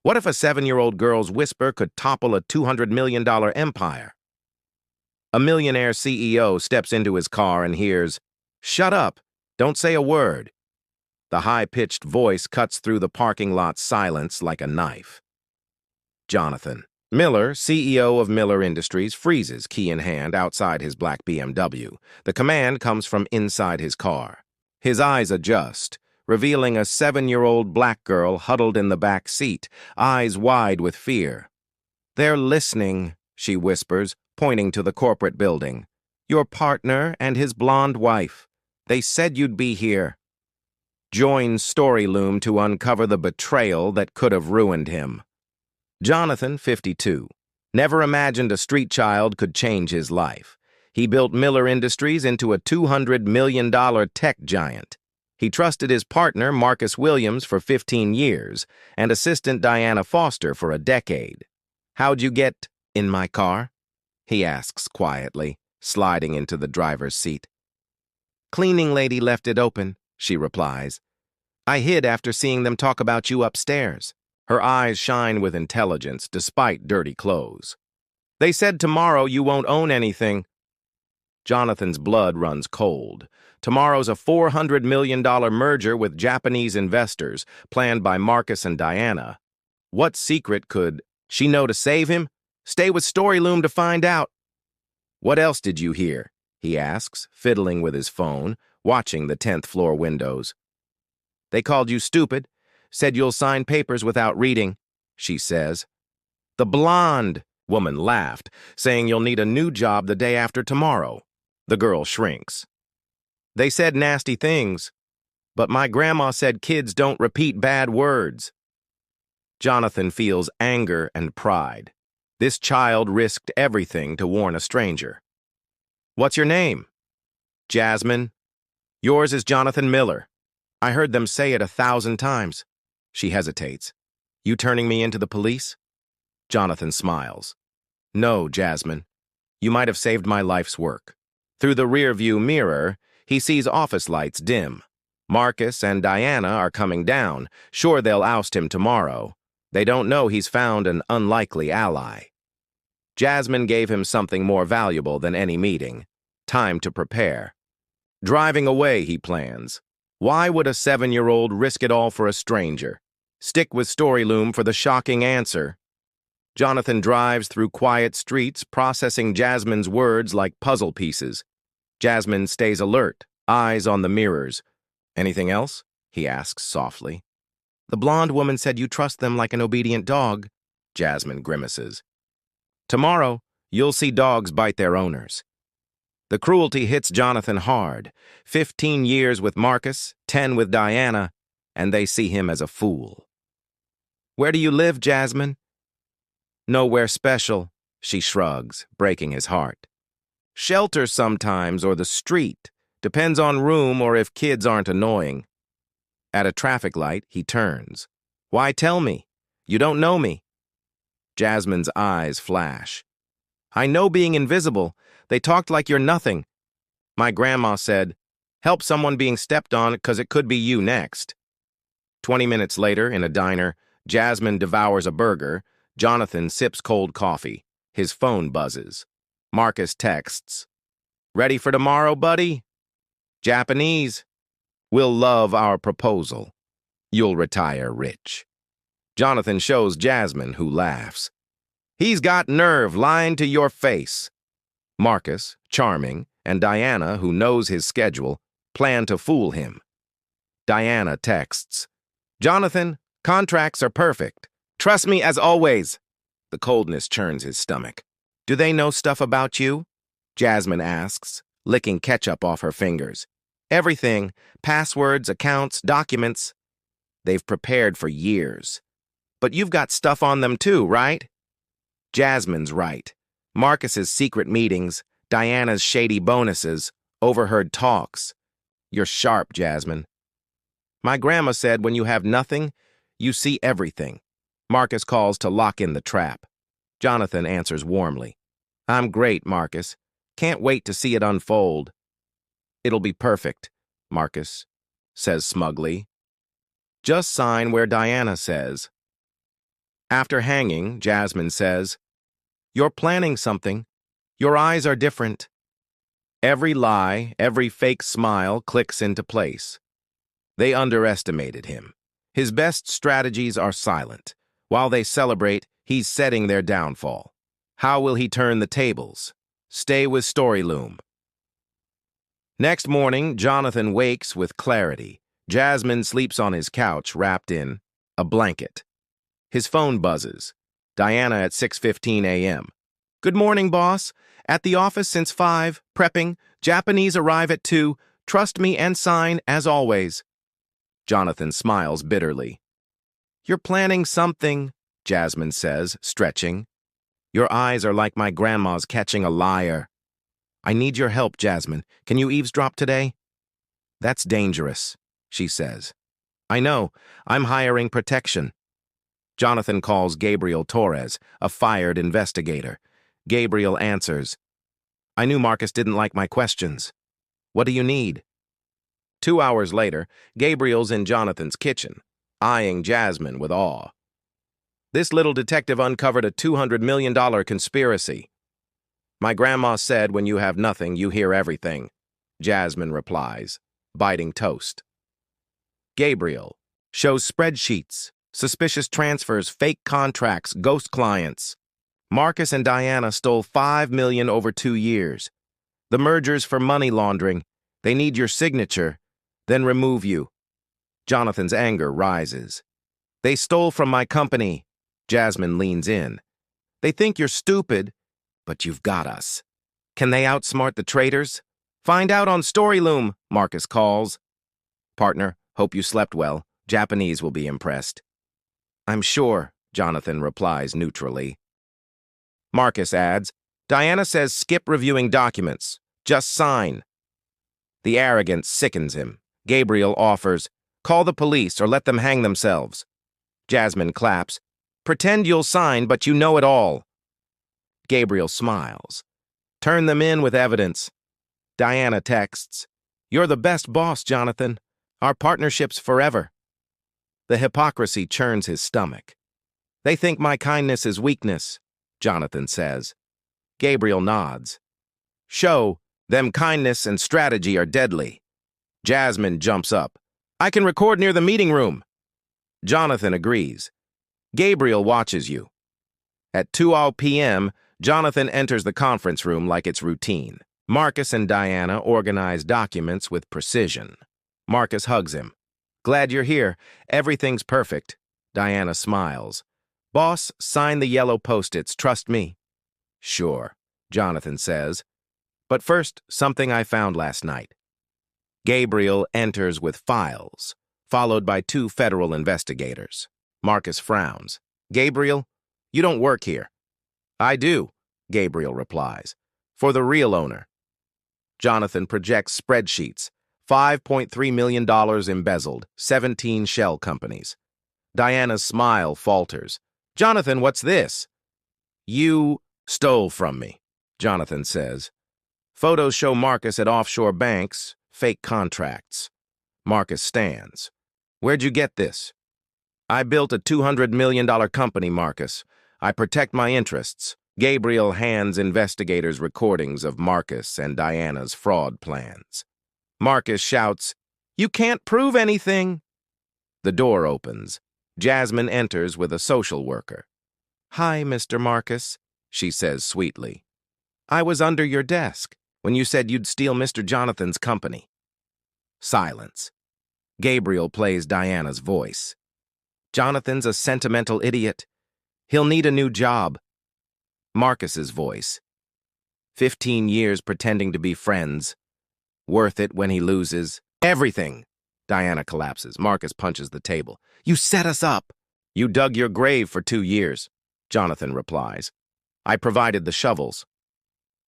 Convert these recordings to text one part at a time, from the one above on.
What if a 7-year-old girl's whisper could topple a $200 million empire? A millionaire CEO steps into his car and hears, "Shut up! Don't say a word." The high-pitched voice cuts through the parking lot's silence like a knife. Jonathan Miller, CEO of Miller Industries, freezes, key in hand, outside his black BMW. The command comes from inside his car. His eyes adjust, revealing a 7-year-old black girl huddled in the back seat, eyes wide with fear. "They're listening," she whispers, pointing to the corporate building. "Your partner and his blonde wife. They said you'd be here." Join Storyloom to uncover the betrayal that could have ruined him. Jonathan, 52, never imagined a street child could change his life. He built Miller Industries into a $200 million tech giant. He trusted his partner, Marcus Williams, for 15 years, and assistant Diana Foster for a decade. "How'd you get in my car?" he asks quietly, sliding into the driver's seat. "Cleaning lady left it open," she replies. "I hid after seeing them talk about you upstairs." Her eyes shine with intelligence despite dirty clothes. "They said tomorrow you won't own anything." Jonathan's blood runs cold. Tomorrow's a $400 million merger with Japanese investors, planned by Marcus and Diana. What secret could she know to save him? Stay with Storyloom to find out. "What else did you hear?" he asks, fiddling with his phone, watching the 10th floor windows. "They called you stupid, said you'll sign papers without reading," she says. "The blonde woman laughed, saying you'll need a new job the day after tomorrow." The girl shrinks. "They said nasty things, but my grandma said kids don't repeat bad words." Jonathan feels anger and pride. This child risked everything to warn a stranger. "What's your name?" "Jasmine." "Yours is Jonathan Miller. I heard them say it 1,000 times. She hesitates. "You turning me into the police?" Jonathan smiles. "No, Jasmine. You might have saved my life's work." Through the rearview mirror, he sees office lights dim. Marcus and Diana are coming down. Sure, they'll oust him tomorrow. They don't know he's found an unlikely ally. Jasmine gave him something more valuable than any meeting: time to prepare. Driving away, he plans. Why would a 7-year-old risk it all for a stranger? Stick with Storyloom for the shocking answer. Jonathan drives through quiet streets, processing Jasmine's words like puzzle pieces. Jasmine stays alert, eyes on the mirrors. "Anything else?" he asks softly. "The blonde woman said you trust them like an obedient dog." Jasmine grimaces. "Tomorrow, you'll see dogs bite their owners." The cruelty hits Jonathan hard. 15 years with Marcus, 10 with Diana, and they see him as a fool. "Where do you live, Jasmine?" "Nowhere special," she shrugs, breaking his heart. "Shelter sometimes, or the street. Depends on room or if kids aren't annoying." At a traffic light, he turns. "Why tell me? You don't know me." Jasmine's eyes flash. "I know being invisible. They talked like you're nothing. My grandma said, help someone being stepped on 'cause it could be you next." 20 minutes later, in a diner, Jasmine devours a burger. Jonathan sips cold coffee. His phone buzzes. Marcus texts, "Ready for tomorrow, buddy?" "Japanese. We'll love our proposal. You'll retire rich." Jonathan shows Jasmine, who laughs. "He's got nerve lying to your face." Marcus, charming, and Diana, who knows his schedule, plan to fool him. Diana texts, "Jonathan, contracts are perfect. Trust me as always." The coldness churns his stomach. "Do they know stuff about you?" Jasmine asks, licking ketchup off her fingers. "Everything. Passwords, accounts, documents. They've prepared for years. But you've got stuff on them too, right?" Jasmine's right. Marcus's secret meetings, Diana's shady bonuses, overheard talks. "You're sharp, Jasmine." "My grandma said when you have nothing, you see everything." Marcus calls to lock in the trap. Jonathan answers warmly, "I'm great, Marcus. Can't wait to see it unfold." "It'll be perfect," Marcus says smugly. "Just sign where Diana says." After hanging, Jasmine says, "You're planning something. Your eyes are different." Every lie, every fake smile clicks into place. They underestimated him. His best strategies are silent. While they celebrate, he's setting their downfall. How will he turn the tables? Stay with Storyloom. Next morning, Jonathan wakes with clarity. Jasmine sleeps on his couch, wrapped in a blanket. His phone buzzes. Diana at 6:15 a.m. "Good morning, boss. At the office since 5, prepping. Japanese arrive at 2. Trust me and sign, as always." Jonathan smiles bitterly. "You're planning something," Jasmine says, stretching. "Your eyes are like my grandma's catching a liar." "I need your help, Jasmine. Can you eavesdrop today?" "That's dangerous," she says. "I know. I'm hiring protection." Jonathan calls Gabriel Torres, a fired investigator. Gabriel answers, "I knew Marcus didn't like my questions. What do you need?" 2 hours later, Gabriel's in Jonathan's kitchen, eyeing Jasmine with awe. "This little detective uncovered a $200 million conspiracy." "My grandma said when you have nothing, you hear everything," Jasmine replies, biting toast. Gabriel shows spreadsheets, suspicious transfers, fake contracts, ghost clients. Marcus and Diana stole $5 million over 2 years. The merger's for money laundering. They need your signature, then remove you. Jonathan's anger rises. "They stole from my company." Jasmine leans in. "They think you're stupid, but you've got us. Can they outsmart the traitors?" "Find out on Storyloom," Marcus calls. "Partner, hope you slept well. Japanese will be impressed." "I'm sure," Jonathan replies neutrally. Marcus adds, "Diana says skip reviewing documents. Just sign." The arrogance sickens him. Gabriel offers, "Call the police or let them hang themselves." Jasmine claps, "Pretend you'll sign, but you know it all." Gabriel smiles. "Turn them in with evidence." Diana texts, "You're the best boss, Jonathan. Our partnership's forever." The hypocrisy churns his stomach. "They think my kindness is weakness," Jonathan says. Gabriel nods. "Show them kindness and strategy are deadly." Jasmine jumps up. "I can record near the meeting room." Jonathan agrees. Gabriel watches you. At 2 p.m., Jonathan enters the conference room like it's routine. Marcus and Diana organize documents with precision. Marcus hugs him. "Glad you're here. Everything's perfect." Diana smiles. "Boss, sign the yellow post-its. Trust me." "Sure," Jonathan says. "But first, something I found last night." Gabriel enters with files, followed by 2 federal investigators. Marcus frowns. "Gabriel, you don't work here." "I do," Gabriel replies. "For the real owner." Jonathan projects spreadsheets. $5.3 million embezzled, 17 shell companies. Diana's smile falters. "Jonathan, what's this?" "You stole from me," Jonathan says. Photos show Marcus at offshore banks, fake contracts. Marcus stands. "Where'd you get this?" "I built a $200 million company, Marcus. I protect my interests." Gabriel hands investigators recordings of Marcus and Diana's fraud plans. Marcus shouts, "You can't prove anything." The door opens. Jasmine enters with a social worker. "Hi, Mr. Marcus," she says sweetly. "I was under your desk when you said you'd steal Mr. Jonathan's company." Silence. Gabriel plays Diana's voice. "Jonathan's a sentimental idiot. He'll need a new job." Marcus's voice. 15 years pretending to be friends. Worth it when he loses. Everything. Diana collapses. Marcus punches the table. "You set us up." "You dug your grave for 2 years," Jonathan replies. "I provided the shovels."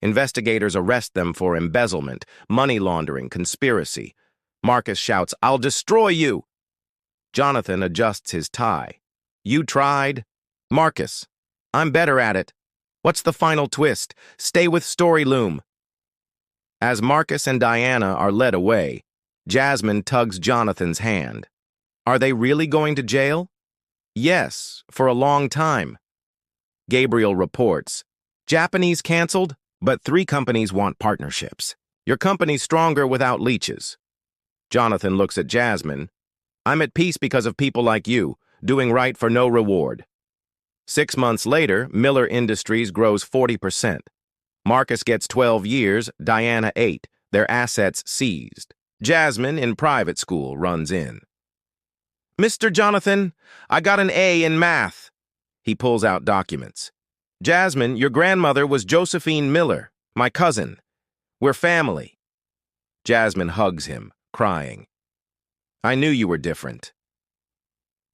Investigators arrest them for embezzlement, money laundering, conspiracy. Marcus shouts, "I'll destroy you." Jonathan adjusts his tie. "You tried?" "Marcus, I'm better at it." "What's the final twist? Stay with Storyloom." As Marcus and Diana are led away, Jasmine tugs Jonathan's hand. "Are they really going to jail?" Yes, for a long time. Gabriel reports, Japanese canceled, but 3 companies want partnerships. Your company's stronger without leeches. Jonathan looks at Jasmine. I'm at peace because of people like you, doing right for no reward. 6 months later, Miller Industries grows 40%. Marcus gets 12 years, Diana 8, their assets seized. Jasmine, in private school, runs in. Mr. Jonathan, I got an A in math. He pulls out documents. Jasmine, your grandmother was Josephine Miller, my cousin. We're family. Jasmine hugs him, crying. I knew you were different.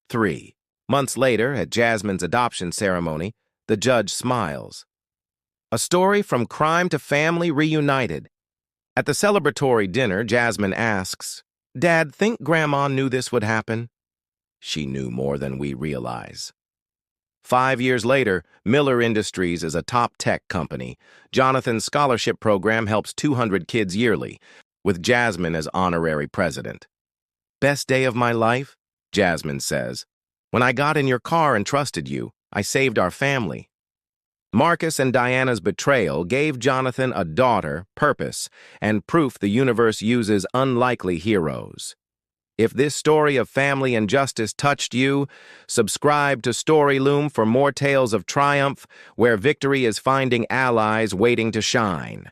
3 months later, at Jasmine's adoption ceremony, the judge smiles. A story from crime to family reunited. At the celebratory dinner, Jasmine asks, Dad, think Grandma knew this would happen? She knew more than we realize. 5 years later, Miller Industries is a top tech company. Jonathan's scholarship program helps 200 kids yearly, with Jasmine as honorary president. Best day of my life? Jasmine says. When I got in your car and trusted you, I saved our family. Marcus and Diana's betrayal gave Jonathan a daughter, purpose, and proof the universe uses unlikely heroes. If this story of family and justice touched you, subscribe to Storyloom for more tales of triumph where victory is finding allies waiting to shine.